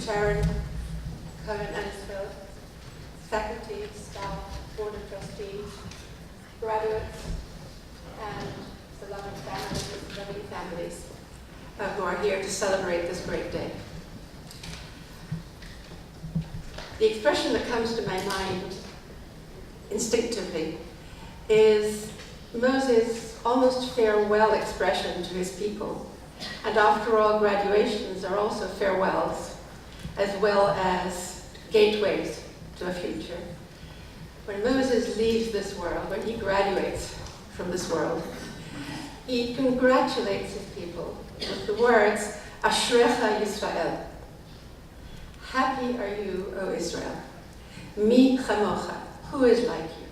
Sharon, Cohen Ennisfield, faculty, staff, board of trustees, graduates, and beloved families, loving families who are here to celebrate this great day. The expression that comes to my mind instinctively is Moses' almost farewell expression to his people. And after all, graduations are also farewells, as well as gateways to a future. When Moses leaves this world, when he graduates from this world, he congratulates his people with the words, Ashrecha Yisrael. Happy are you, O Israel. Mi chamocha, who is like you?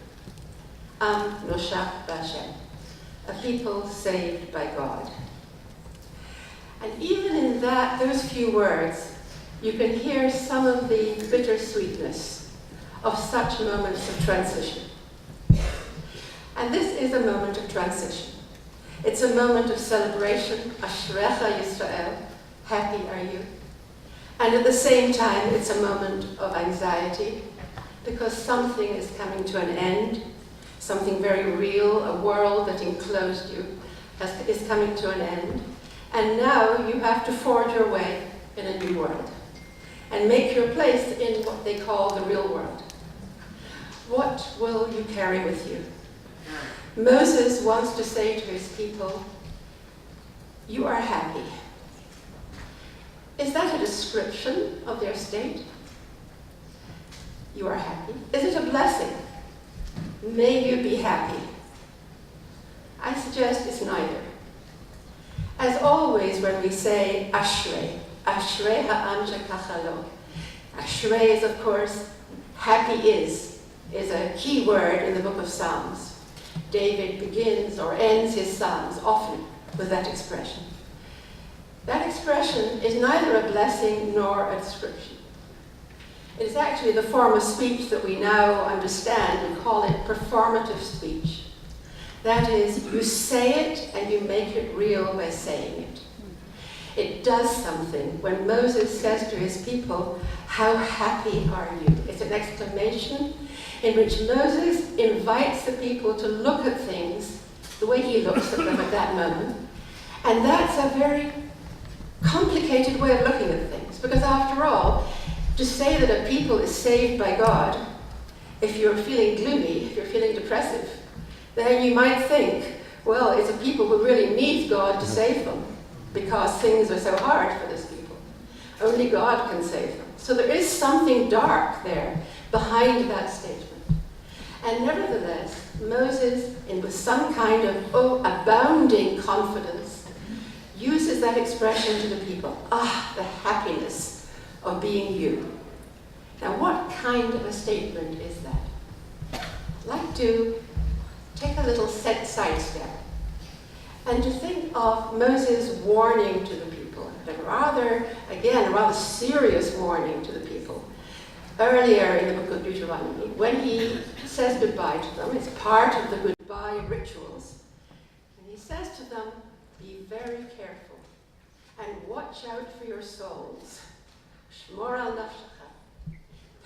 Am noshach b'Hashem, a people saved by God. And even in those few words, you can hear some of the bittersweetness of such moments of transition. And this is a moment of transition. It's a moment of celebration, Ashrecha Yisrael, happy are you. And at the same time, it's a moment of anxiety, because something is coming to an end, something very real, a world that enclosed you is coming to an end. And now you have to forge your way in a new world and make your place in what they call the real world. What will you carry with you? Moses wants to say to his people, you are happy. Is that a description of their state? You are happy. Is it a blessing? May you be happy. I suggest it's neither. As always, when we say Ashrei, Ashrei ha'am shekachalo. Ashrei is, of course, happy is a key word in the book of Psalms. David begins or ends his Psalms often with that expression. That expression is neither a blessing nor a description. It is actually the form of speech that we now understand. We call it performative speech. That is, you say it and you make it real by saying it. It does something when Moses says to his people, how happy are you? It's an exclamation in which Moses invites the people to look at things the way he looks at them at that moment. And that's a very complicated way of looking at things, because after all, to say that a people is saved by God, if you're feeling gloomy, if you're feeling depressive, then you might think, well, it's a people who really need God to save them, because things are so hard for this people. Only God can save them. So there is something dark there behind that statement. And nevertheless, Moses, with some kind of abounding confidence, uses that expression to the people. Ah, the happiness of being you. Now, what kind of a statement is that? I'd like to take a little sidestep and to think of Moses' warning to the people, but a rather serious warning to the people. Earlier in the book of Deuteronomy, when he says goodbye to them, it's part of the goodbye rituals, and he says to them, be very careful and watch out for your souls. Shmor al nafshecha.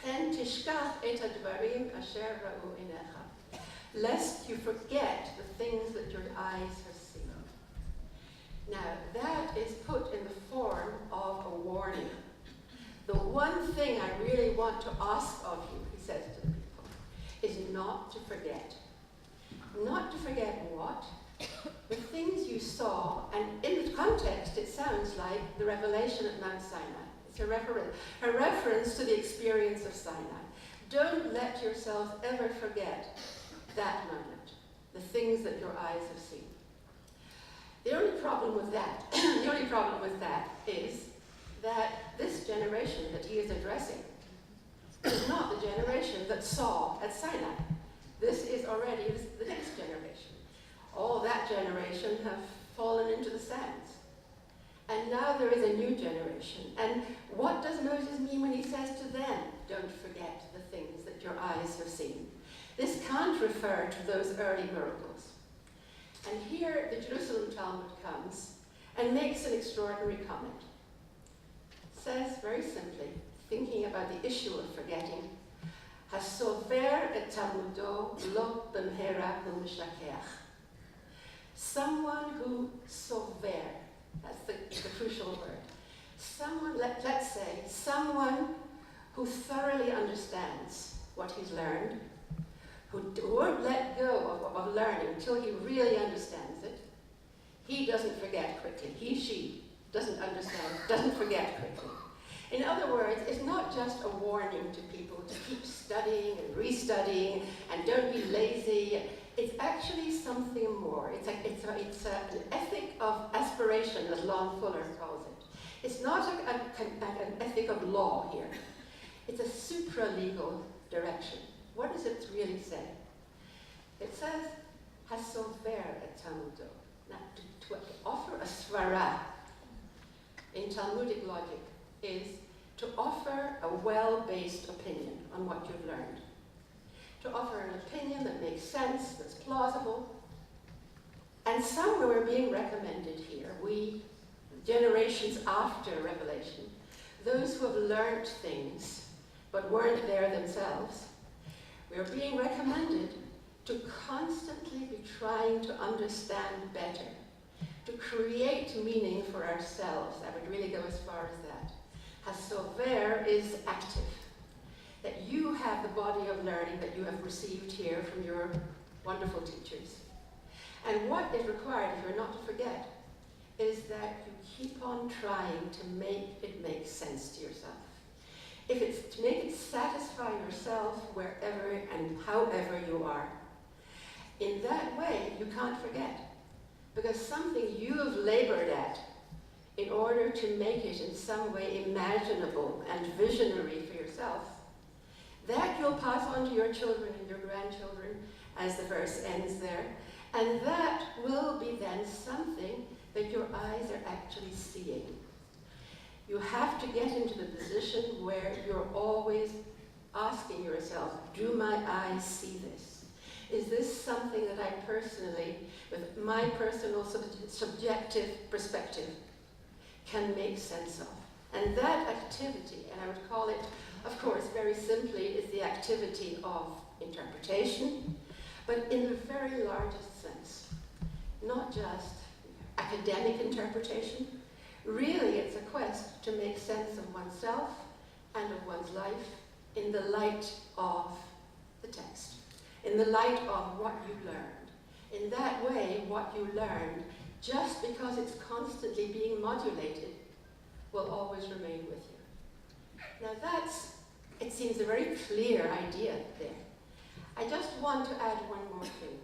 Pen tishkach et hadvarim asher ra'u einecha. Lest you forget the things that your eyes have seen. Now, that is put in the form of a warning. The one thing I really want to ask of you, he says to the people, is not to forget. Not to forget what? The things you saw, and in the context it sounds like the revelation at Mount Sinai. It's a reference to the experience of Sinai. Don't let yourselves ever forget that moment, the things that your eyes have seen. The only problem with that is that this generation that he is addressing is not the generation that saw at Sinai. This is already the next generation. All that generation have fallen into the sands. And now there is a new generation. And what does Moses mean when he says to them, don't forget the things that your eyes have seen? This can't refer to those early miracles. And here the Jerusalem Talmud comes and makes an extraordinary comment. says very simply, thinking about the issue of forgetting, Hasover et Talmudo lo b'mhera hu mishakeach. Someone who sover, that's the crucial word. Someone, let's say, someone who thoroughly understands what he's learned, who won't let go of learning until he really understands it. He doesn't forget quickly. He, she doesn't understand, doesn't forget quickly. In other words, it's not just a warning to people to keep studying and restudying and don't be lazy. It's actually something more. It's an ethic of aspiration, as Lon Fuller calls it. It's not an ethic of law here. It's a supralegal direction. What does it really say? It says, Hasover et Talmudo. Now, to offer a svara in Talmudic logic is to offer a well-based opinion on what you've learned. To offer an opinion that makes sense, that's plausible. And somewhere we're being recommended here, we, generations after Revelation, those who have learned things but weren't there themselves, we're being recommended to constantly be trying to understand better, to create meaning for ourselves. I would really go as far as that. Hasover is active. That you have the body of learning that you have received here from your wonderful teachers. And what is required, if you're not to forget, is that you keep on trying to make it make sense to yourself. If it's to make it satisfy yourself wherever and however you are. In that way, you can't forget. Because something you have labored at in order to make it in some way imaginable and visionary for yourself, that you'll pass on to your children and your grandchildren, as the verse ends there, and that will be then something that your eyes are actually seeing. You have to get into the position where you're always asking yourself, do my eyes see this? Is this something that I personally, with my personal subjective perspective, can make sense of? And that activity, and I would call it, of course, very simply, is the activity of interpretation, but in the very largest sense. Not just academic interpretation. Really, it's a quest to make sense of oneself and of one's life in the light of the text, in the light of what you learned. In that way, what you learned, just because it's constantly being modulated, will always remain with you. Now it seems a very clear idea there. I just want to add one more thing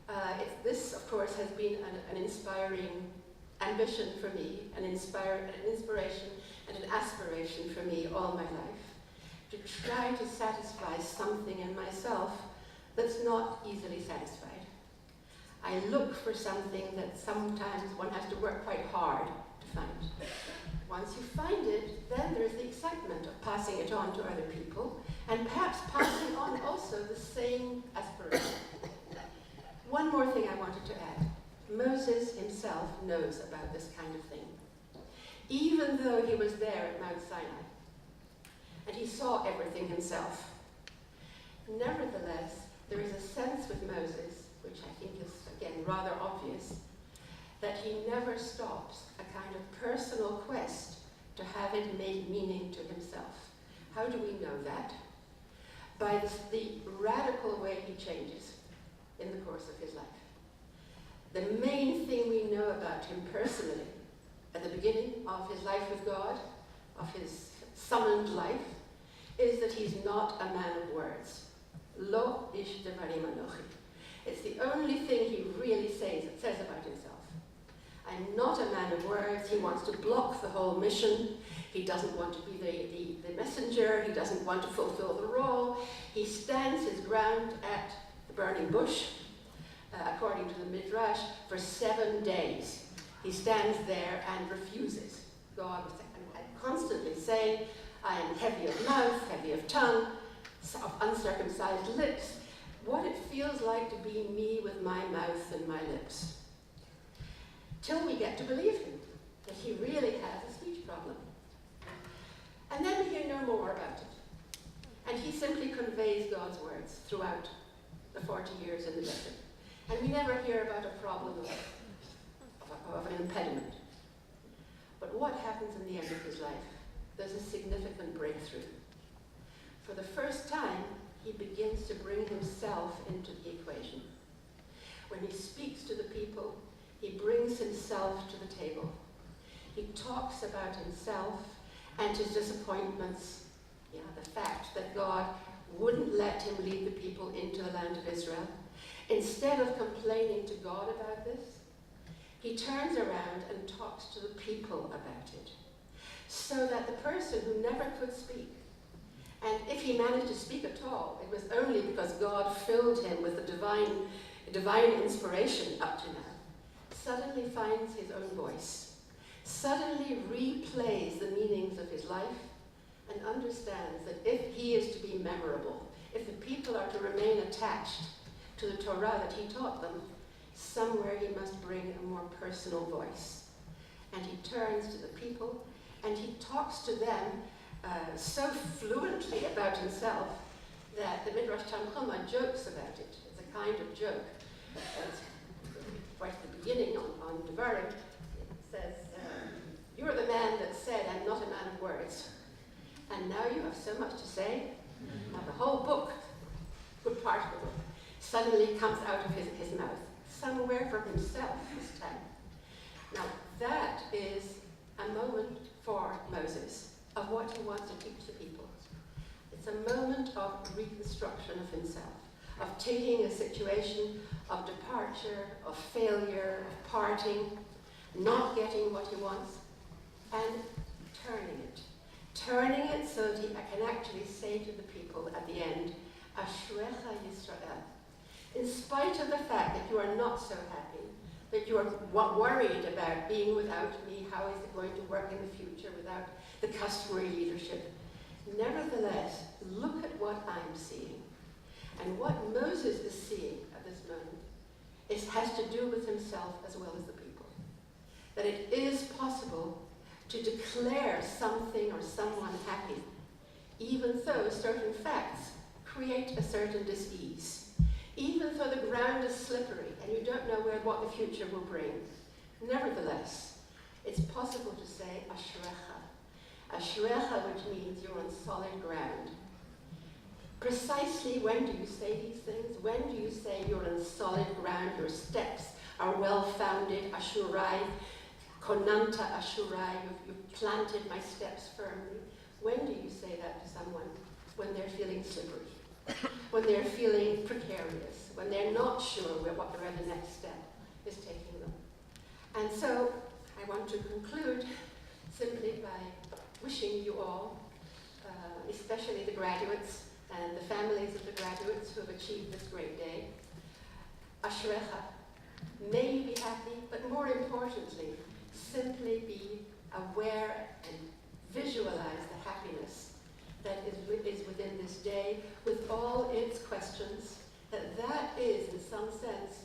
to it. This, of course, has been an inspiring ambition for me, an inspiration and an aspiration for me all my life, to try to satisfy something in myself that's not easily satisfied. I look for something that sometimes one has to work quite hard to find. Once you find it, then there's the excitement of passing it on to other people, and perhaps passing on also the same aspiration. One more thing I wanted to add. Moses himself knows about this kind of thing. Even though he was there at Mount Sinai, and he saw everything himself. Nevertheless, there is a sense with Moses, which I think is, again, rather obvious, that he never stops a kind of personal quest to have it make meaning to himself. How do we know that? By the radical way he changes in the course of his life. The main thing we know about him personally, at the beginning of his life with God, of his summoned life, is that he's not a man of words. Lo ish devarim anochi. It's the only thing he really says about himself. I'm not a man of words. He wants to block the whole mission. He doesn't want to be the messenger. He doesn't want to fulfill the role. He stands his ground at the burning bush, according to the Midrash, for 7 days. He stands there and refuses. God is constantly saying, I am heavy of mouth, heavy of tongue, of uncircumcised lips. What it feels like to be me with my mouth and my lips. Till we get to believe him, that he really has a speech problem. simply conveys God's words throughout the 40 years in the desert. And we never hear about a problem of an impediment. But what happens in the end of his life? There's a significant breakthrough. For the first time, he begins to bring himself into the equation. When he speaks to the people, he brings himself to the table. He talks about himself and his disappointments. The fact that God wouldn't let him lead the people into the land of Israel. Instead of complaining to God about this, he turns around and talks to the people about it. So that the person who never could speak, and if he managed to speak at all, it was only because God filled him with the divine inspiration up to now, suddenly finds his own voice, suddenly replays the meanings of his life, and understands that if he is to be memorable, if the people are to remain attached to the Torah that he taught them, somewhere he must bring a more personal voice. And he turns to the people and he talks to them so fluently about himself that the Midrash Tanchuma jokes about it. It's a kind of joke. Right at the beginning on Devarim, it says, "You're the man that said, I'm not a man of words. And now you have so much to say." Now the whole book, good part of the book, suddenly comes out of his mouth, somewhere from himself this time. Now that is a moment for Moses of what he wants to teach the people. It's a moment of reconstruction of himself, of taking a situation of departure, of failure, of parting, not getting what he wants, and turning it. Turning it so that he can actually say to the people at the end, Ashrecha Yisrael. In spite of the fact that you are not so happy, that you are worried about being without me, how is it going to work in the future without the customary leadership, nevertheless, look at what I'm seeing. And what Moses is seeing at this moment has to do with himself as well as the people. That it is possible to declare something or someone happy, even though certain facts create a certain dis-ease. Even though the ground is slippery and you don't know what the future will bring. Nevertheless, it's possible to say Ashrecha. Ashrecha, which means you're on solid ground. Precisely when do you say these things? When do you say you're on solid ground, your steps are well-founded, Ashurai, Konanta Ashurai, you've planted my steps firmly. When do you say that to someone? When they're feeling slippery. When they're feeling precarious, when they're not sure where the next step is taking them. And so I want to conclude simply by wishing you all, especially the graduates and the families of the graduates who have achieved this great day, Ashrecha. May you be happy, but more importantly, simply be aware and visualize the happiness that is within this day, with all its questions, that is, in some sense,